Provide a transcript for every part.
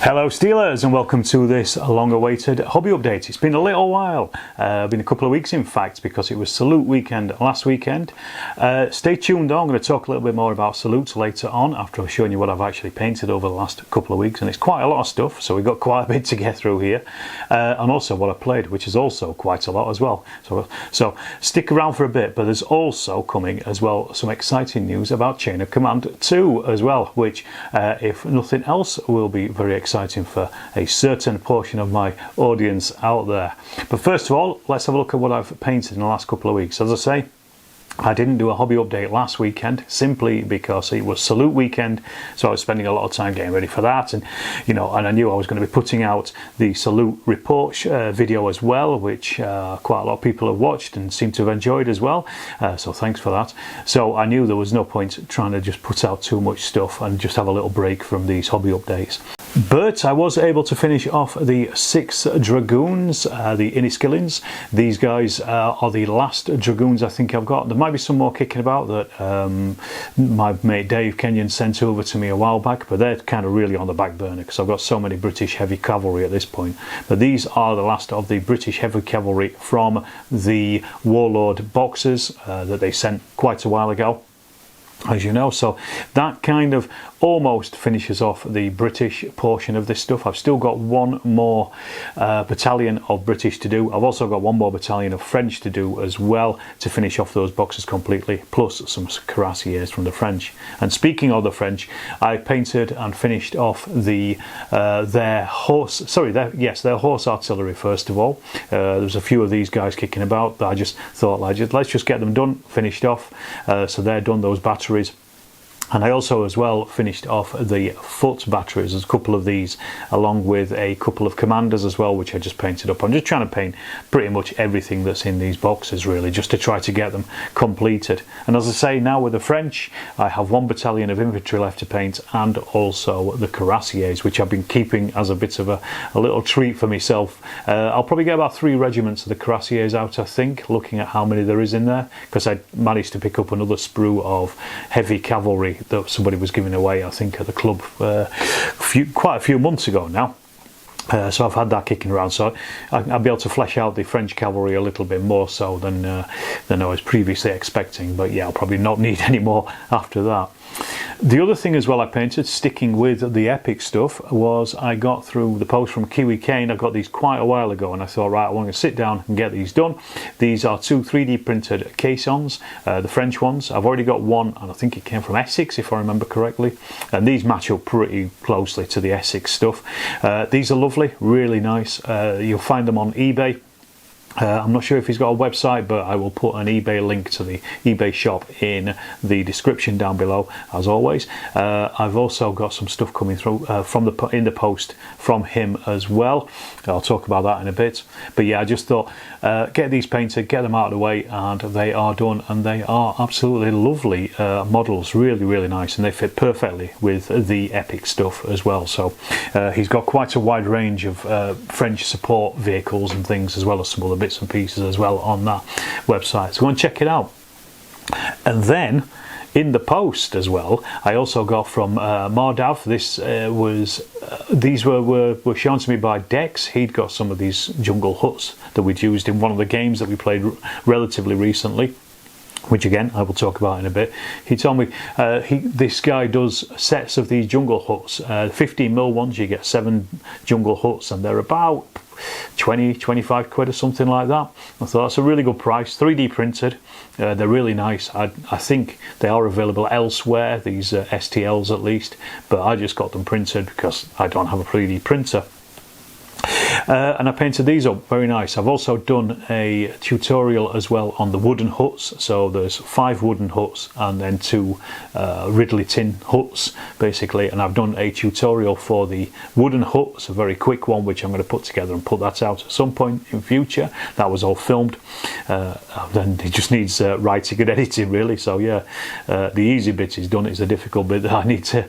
Hello Steelers, and welcome to this long-awaited hobby update. It's been a little while, been a couple of weeks in fact, because it was Salute weekend last weekend. Stay tuned on, I'm going to talk a little bit more about Salutes later on after I've shown you what I've actually painted over the last couple of weeks, and it's quite a lot of stuff, so we've got quite a bit to get through here, and also what I played, which is also quite a lot as well. So stick around for a bit, but there's also coming as well some exciting news about Chain of Command 2 as well, which if nothing else will be very exciting for a certain portion of my audience out there. But first of all, let's have a look at what I've painted in the last couple of weeks. As I say, I didn't do a hobby update last weekend simply because it was Salute weekend, so I was spending a lot of time getting ready for that, and and I knew I was going to be putting out the Salute report video as well, which quite a lot of people have watched and seem to have enjoyed as well, so thanks for that. So I knew there was no point trying to just put out too much stuff and just have a little break from these hobby updates. But I was able to finish off the 6 Dragoons, the Iniskillins. These guys are the last Dragoons I think I've got. There might be some more kicking about that my mate Dave Kenyon sent over to me a while back, but they're kind of really on the back burner because I've got so many British heavy cavalry at this point. But these are the last of the British heavy cavalry from the Warlord boxes that they sent quite a while ago, as you know. So that kind of almost finishes off the British portion of this stuff. I've still got one more battalion of British to do. I've also got one more battalion of French to do as well to finish off those boxes completely, plus some cuirassiers from the French. And speaking of the French, I painted and finished off their horse artillery first of all. There's a few of these guys kicking about, but I just thought let's just get them done, finished off. So they're done, those batteries. And I also as well finished off the foot batteries. There's a couple of these along with a couple of commanders as well, which I just painted up. I'm just trying to paint pretty much everything that's in these boxes really, just to try to get them completed. And as I say, now with the French, I have one battalion of infantry left to paint, and also the cuirassiers, which I've been keeping as a bit of a little treat for myself. I'll probably get about 3 regiments of the cuirassiers out, I think, looking at how many there is in there, because I managed to pick up another sprue of heavy cavalry that somebody was giving away, I think, at the club quite a few months ago now. So I've had that kicking around, so I'll be able to flesh out the French cavalry a little bit more so than I was previously expecting. But yeah, I'll probably not need any more after that. The other thing as well I painted, sticking with the epic stuff, was I got through the post from Kiwi Kane. I got these quite a while ago, and I thought, right, I want to sit down and get these done. These are 2 3D printed caissons, the French ones. I've already got one, and I think it came from Essex if I remember correctly, and these match up pretty closely to the Essex stuff. These are lovely, really nice. You'll find them on eBay. I'm not sure if he's got a website, but I will put an eBay link to the eBay shop in the description down below, as always. I've also got some stuff coming through in the post from him as well. I'll talk about that in a bit. But yeah, I just thought get these painted, get them out of the way, and they are done, and they are absolutely lovely models, really nice, and they fit perfectly with the epic stuff as well. So he's got quite a wide range of French support vehicles and things, as well as some other bits and pieces as well on that website, so go and check it out. And then in the post as well, I also got from Mardav. These were shown to me by Dex. He'd got some of these jungle huts that we'd used in one of the games that we played relatively recently, which again I will talk about in a bit. He told me this guy does sets of these jungle huts, 15mm ones. You get 7 jungle huts, and they're about 20-25 quid or something like that. I thought that's a really good price, 3D printed. They're really nice. I think they are available elsewhere, these STLs at least, but I just got them printed because I don't have a 3D printer. And I painted these up, very nice. I've also done a tutorial as well on the wooden huts. So there's 5 wooden huts and then 2 Ridley tin huts basically, and I've done a tutorial for the wooden huts, a very quick one, which I'm going to put together and put that out at some point in future. That was all filmed, then it just needs writing and editing really. So yeah, the easy bit is done. It's the difficult bit that I need to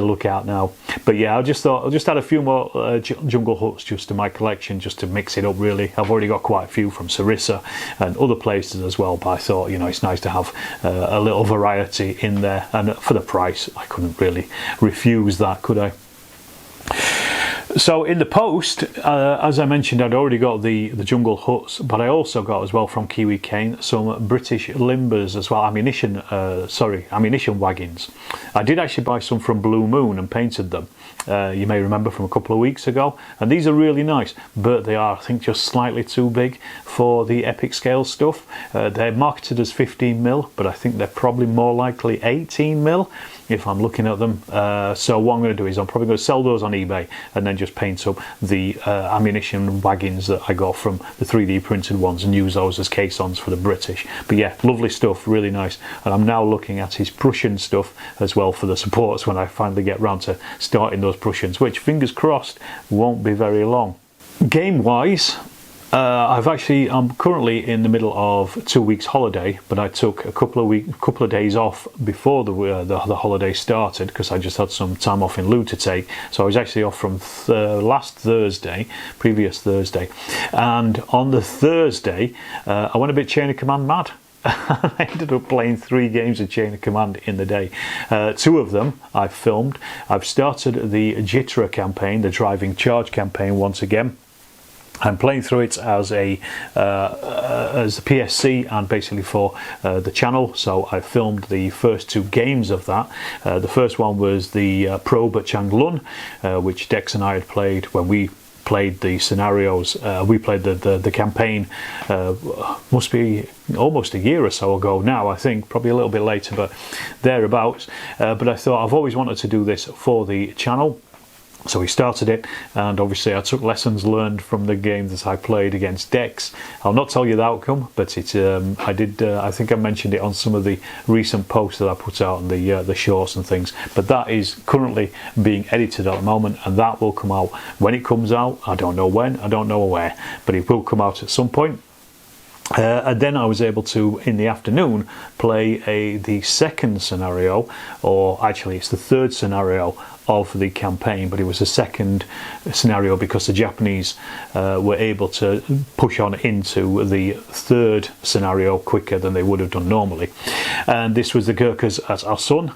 look at now. But yeah, I just thought I'll just add a few more jungle huts just to my collection, just to mix it up really. I've already got quite a few from Sarissa and other places as well, but I thought, you know, it's nice to have a little variety in there, and for the price I couldn't really refuse that, could I? So in the post, as I mentioned, I'd already got the jungle huts, but I also got as well from Kiwi Kane some British limbers as well, ammunition wagons. I did actually buy some from Blue Moon and painted them. You may remember from a couple of weeks ago, and these are really nice, but they are, I think, just slightly too big for the epic scale stuff. They're marketed as 15mm, but I think they're probably more likely 18mm if I'm looking at them. So what I'm going to do is I'm probably going to sell those on eBay and then just paint up the ammunition wagons that I got from the 3D printed ones and use those as caissons for the British. But yeah, lovely stuff, really nice. And I'm now looking at his Prussian stuff as well for the supports when I finally get round to starting those Prussians, which fingers crossed won't be very long. Game wise, I'm currently in the middle of 2 weeks holiday, but I took a couple of days off before the holiday started because I just had some time off in lieu to take. So I was actually off from previous Thursday, and on the Thursday I went a bit Chain of Command mad. I ended up playing 3 games of Chain of Command in the day. 2 of them I've filmed. I've started the Jitra campaign, the Driving Charge campaign once again. I'm playing through it as the PSC and basically for the channel. So I filmed the first 2 games of that. The first one was the Probe at Changlun, which Dex and I had played when we played the scenarios. We played the campaign, must be almost a year or so ago now, I think, probably a little bit later, but thereabouts. But I thought I've always wanted to do this for the channel. So we started it, and obviously I took lessons learned from the game that I played against Dex. I'll not tell you the outcome, but I think I mentioned it on some of the recent posts that I put out on the shorts and things. But that is currently being edited at the moment, and that will come out when it comes out. I don't know when, I don't know where, but it will come out at some point. And then I was able to, in the afternoon, play the second scenario, or actually it's the third scenario of the campaign, but it was a second scenario because the Japanese were able to push on into the third scenario quicker than they would have done normally. And this was the Gurkhas at Asun,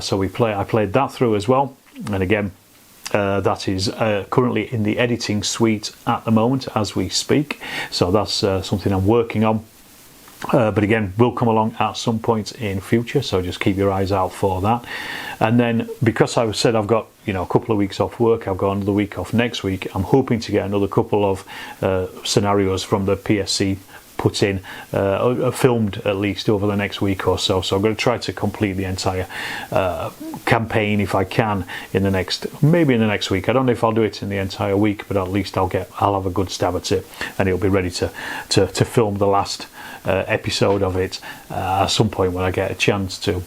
so I played that through as well, and again, that is currently in the editing suite at the moment as we speak, so that's something I'm working on. But again, will come along at some point in future, so just keep your eyes out for that. And then, because I said I've got a couple of weeks off work, I've got another week off next week. I'm hoping to get another couple of scenarios from the PSC put in, filmed at least over the next week or so. So I'm going to try to complete the entire campaign if I can maybe in the next week. I don't know if I'll do it in the entire week, but at least I'll have a good stab at it, and it'll be ready to film the last episode of it at some point when I get a chance to.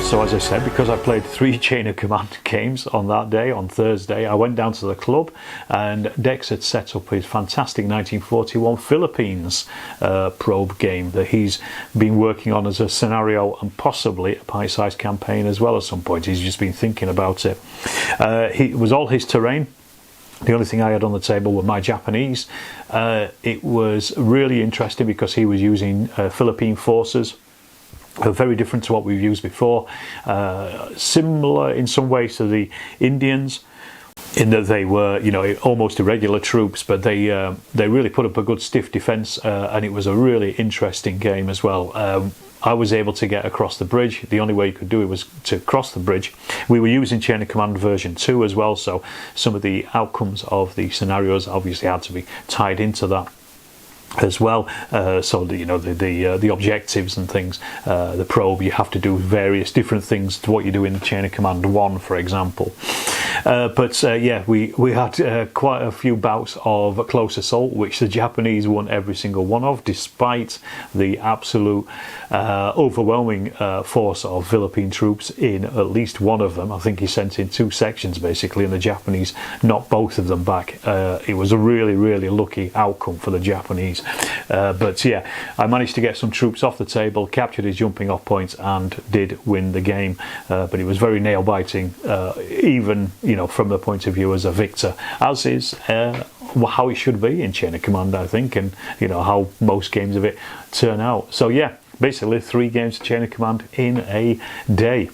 So as I said, because I played 3 Chain of Command games on that day, on Thursday, I went down to the club and Dex had set up his fantastic 1941 Philippines probe game that he's been working on as a scenario and possibly a pie-sized campaign as well at some point. He's just been thinking about it. It was all his terrain. The only thing I had on the table were my Japanese. It was really interesting because he was using Philippine forces. Very different to what we've used before, similar in some ways to the Indians in that they were, you know, almost irregular troops, but they really put up a good stiff defence, and it was a really interesting game as well. I was able to get across the bridge. The only way you could do it was to cross the bridge. We were using Chain of Command version 2 as well, so some of the outcomes of the scenarios obviously had to be tied into that as well. So the objectives and things, the probe, you have to do various different things to what you do in the Chain of Command 1, for example. Yeah, we had quite a few bouts of close assault, which the Japanese won every single one of, despite the absolute overwhelming force of Philippine troops in at least one of them. I think he sent in 2 sections basically, and the Japanese knocked both of them back. It was a really lucky outcome for the Japanese. But yeah, I managed to get some troops off the table, captured his jumping off points, and did win the game. But it was very nail-biting, even, you know, from the point of view as a victor, as is how it should be in Chain of Command, I think, and you know how most games of it turn out. So yeah, basically 3 games of Chain of Command in a day.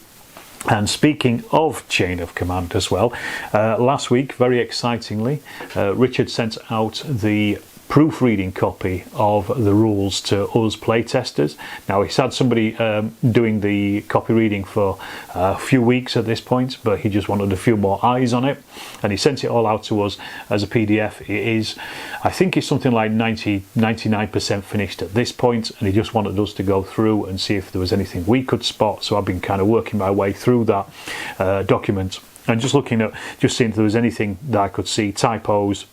And speaking of Chain of Command as well, last week, very excitingly, Richard sent out the proofreading copy of the rules to us playtesters. Now, he's had somebody doing the copy reading for a few weeks at this point, but he just wanted a few more eyes on it, and he sent it all out to us as a PDF. It is, I think it's something like 99% finished at this point, and he just wanted us to go through and see if there was anything we could spot. So I've been kind of working my way through that document and just looking at, just seeing if there was anything that I could see, typos,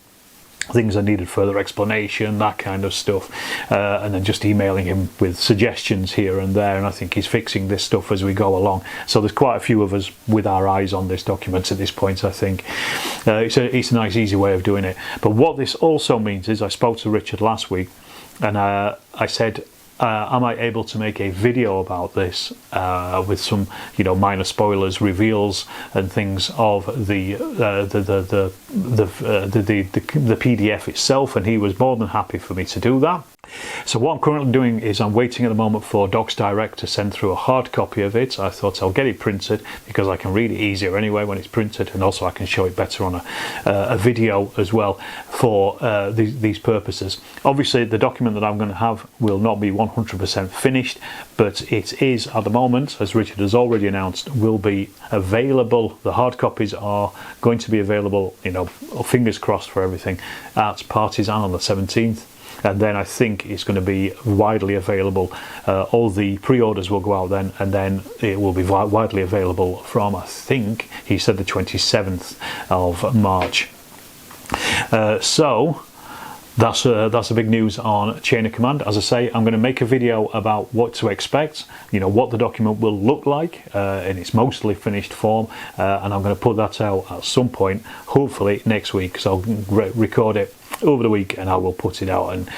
things that needed further explanation, that kind of stuff, and then just emailing him with suggestions here and there. And I think he's fixing this stuff as we go along. So there's quite a few of us with our eyes on this document at this point, I think. It's a nice, easy way of doing it. But what this also means is, I spoke to Richard last week, and I said, am I able to make a video about this with some, you know, minor spoilers, reveals, and things of the PDF itself? And he was more than happy for me to do that. So what I'm currently doing is I'm waiting at the moment for Docs Direct to send through a hard copy of it. I thought I'll get it printed because I can read it easier anyway when it's printed, and also I can show it better on a video as well for these purposes. Obviously, the document that I'm going to have will not be 100% finished, but it is at the moment, as Richard has already announced, will be available. The hard copies are going to be available, you know, fingers crossed for everything, at Partisan on the 17th. And then I think it's going to be widely available. All the pre-orders will go out then, and then it will be widely available from, I think he said, the 27th of March. So that's a big news on Chain of Command. As I say, I'm going to make a video about what to expect, you know, what the document will look like in its mostly finished form, and I'm going to put that out at some point, hopefully next week. So I'll record it over the week and I will put it out, and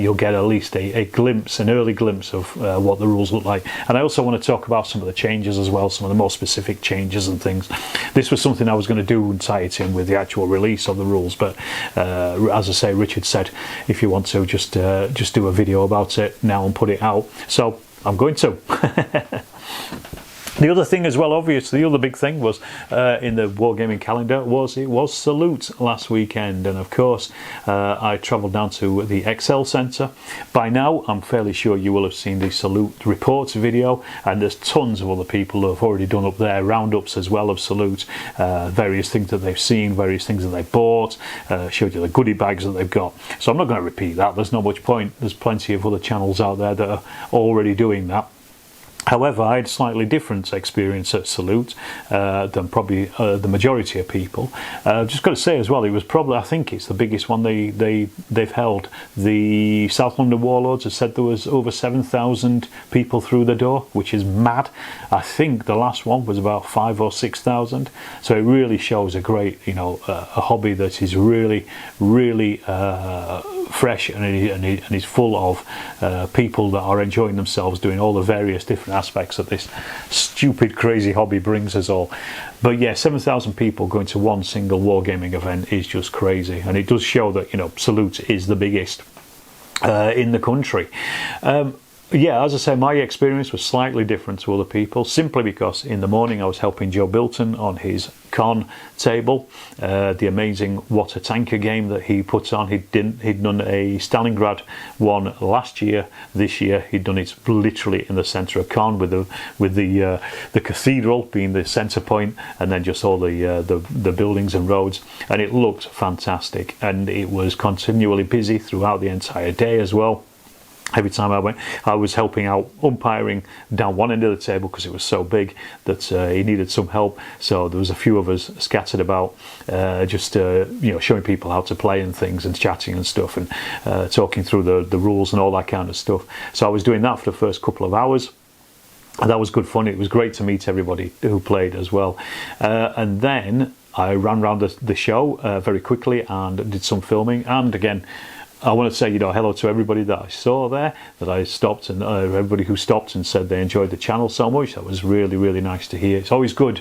you'll get at least a glimpse, an early glimpse of what the rules look like. And I also want to talk about some of the changes as well, some of the more specific changes and things. This was something I was going to do and tie it in with the actual release of the rules, but as I say, Richard said if you want to just do a video about it now and put it out, so I'm going to. The other thing as well, obviously, the other big thing was in the Wargaming calendar was Salute last weekend, and of course I travelled down to the Excel Centre. By now I'm fairly sure you will have seen the Salute reports video, and there's tons of other people who have already done up their roundups as well of Salute, various things that they've seen, various things that they bought, showed you the goodie bags that they've got. So I'm not going to repeat that, there's not much point. There's plenty of other channels out there that are already doing that. However, I had a slightly different experience at Salute than probably the majority of people. I've just got to say as well, it was probably, I think it's the biggest one they've held. The South London Warlords have said there was over 7,000 people through the door, which is mad. I think the last one was about 5,000 or 6,000. So it really shows a great, you know, a hobby that is really, really fresh and is full of people that are enjoying themselves doing all the various different aspects that this stupid crazy hobby brings us all. But yeah, 7,000 people going to one single wargaming event is just crazy, and it does show that, you know, Salute is the biggest in the country. Yeah, as I say, my experience was slightly different to other people, simply because in the morning I was helping Joe Bilton on his con table, the amazing water tanker game that he puts on. He'd done a Stalingrad one last year. This year he'd done it literally in the centre of con, with the cathedral being the centre point, and then just all the buildings and roads, and it looked fantastic, and it was continually busy throughout the entire day as well. Every time I went, I was helping out umpiring down one end of the table because it was so big that he needed some help. So there was a few of us scattered about, just you know, showing people how to play and things, and chatting and stuff, and talking through the rules and all that kind of stuff. So I was doing that for the first couple of hours. And that was good fun. It was great to meet everybody who played as well. And then I ran around the show very quickly and did some filming. And again, I want to say, you know, hello to everybody that I saw there, that I stopped, and everybody who stopped and said they enjoyed the channel so much. That was really, really nice to hear. It's always good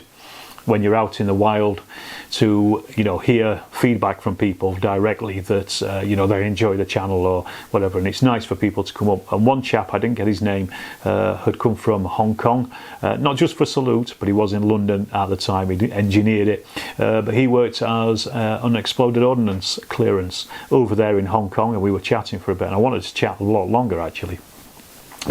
when you're out in the wild to, you know, hear feedback from people directly that, you know, they enjoy the channel or whatever. And it's nice for people to come up. And one chap, I didn't get his name, had come from Hong Kong, not just for Salute, but he was in London at the time. He engineered it, but he worked as unexploded ordnance clearance over there in Hong Kong, and we were chatting for a bit. And I wanted to chat a lot longer, actually,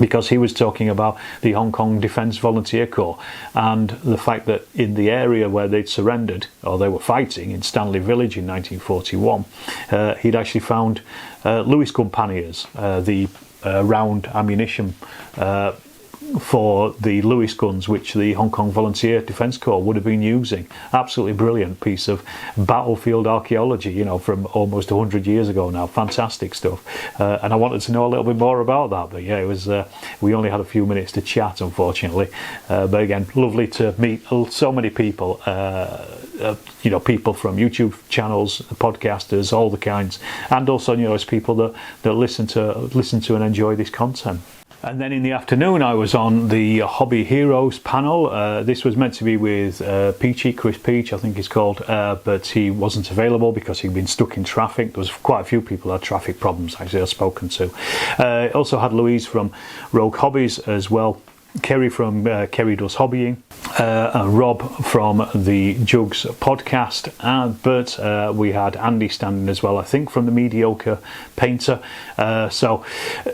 because he was talking about the Hong Kong Defence Volunteer Corps and the fact that in the area where they'd surrendered, or they were fighting, in Stanley Village in 1941, he'd actually found Lewis gun panniers, the round ammunition for the Lewis guns, which the Hong Kong Volunteer Defence Corps would have been using. Absolutely brilliant piece of battlefield archaeology, you know, from almost 100 years ago now. Fantastic stuff. And I wanted to know a little bit more about that, but yeah, it was. We only had a few minutes to chat, unfortunately. But again, lovely to meet so many people. You know, people from YouTube channels, podcasters, all the kinds, and also, you know, as people that listen to and enjoy this content. And then in the afternoon I was on the Hobby Heroes panel. This was meant to be with Peachy, Chris Peach I think he's called, but he wasn't available because he'd been stuck in traffic. There was quite a few people who had traffic problems actually I've spoken to. Also had Louise from Rogue Hobbies as well, Kerry from Kerry Does Hobbying, and Rob from the Jugs podcast, but we had Andy standing as well, I think, from the Mediocre Painter. So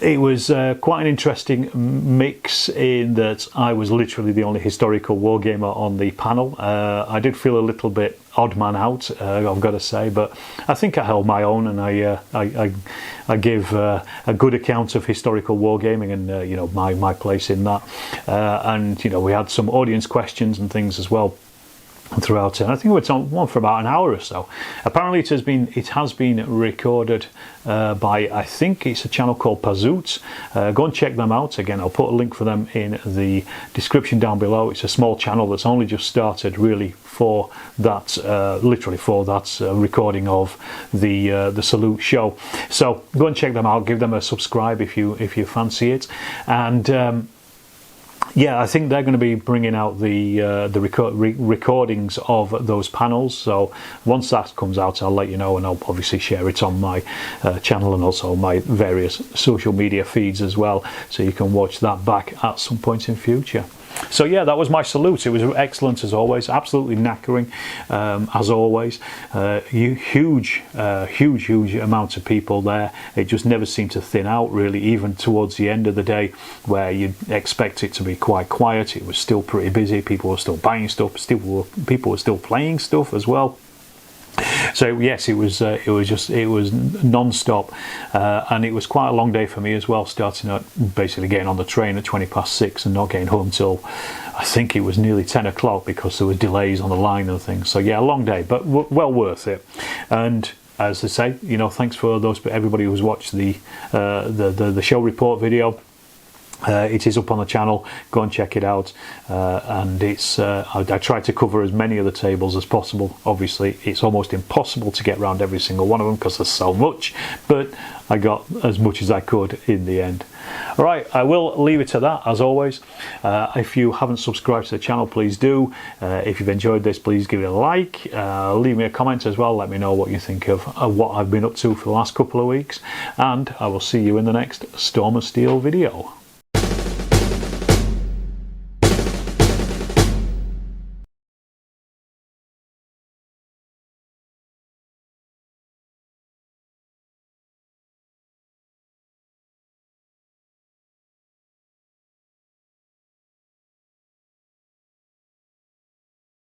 it was quite an interesting mix in that I was literally the only historical wargamer on the panel. I did feel a little bit odd man out, I've got to say, but I think I held my own, and I gave a good account of historical wargaming and you know, my place in that, and you know, we had some audience questions and things as well throughout it. I think it's on for about an hour or so. Apparently it has been recorded by, I think it's a channel called Pazoots. Go and check them out. Again, I'll put a link for them in the description down below. It's a small channel that's only just started really for that, literally for that recording of the Salute show. So go and check them out, give them a subscribe if you fancy it. And yeah, I think they're going to be bringing out the recordings of those panels. So once that comes out, I'll let you know, and I'll obviously share it on my channel and also my various social media feeds as well, so you can watch that back at some point in future. So yeah, that was my Salute. It was excellent as always, absolutely knackering as always. Huge amount of people there. It just never seemed to thin out really, even towards the end of the day where you'd expect it to be quite quiet. It was still pretty busy. People were still buying stuff, people were still playing stuff as well. So yes, it was non-stop, and it was quite a long day for me as well, starting at basically getting on the train at 6:20 and not getting home till I think it was nearly 10 o'clock because there were delays on the line and things. So yeah, a long day, but well worth it. And as I say, you know, thanks for everybody who's watched the show report video. It is up on the channel. Go and check it out. And it's I try to cover as many of the tables as possible. Obviously, it's almost impossible to get around every single one of them because there's so much, but I got as much as I could in the end. All right, I will leave it to that as always. If you haven't subscribed to the channel, please do. If you've enjoyed this, please give it a like. Leave me a comment as well. Let me know what you think of what I've been up to for the last couple of weeks. And I will see you in the next Storm of Steel video.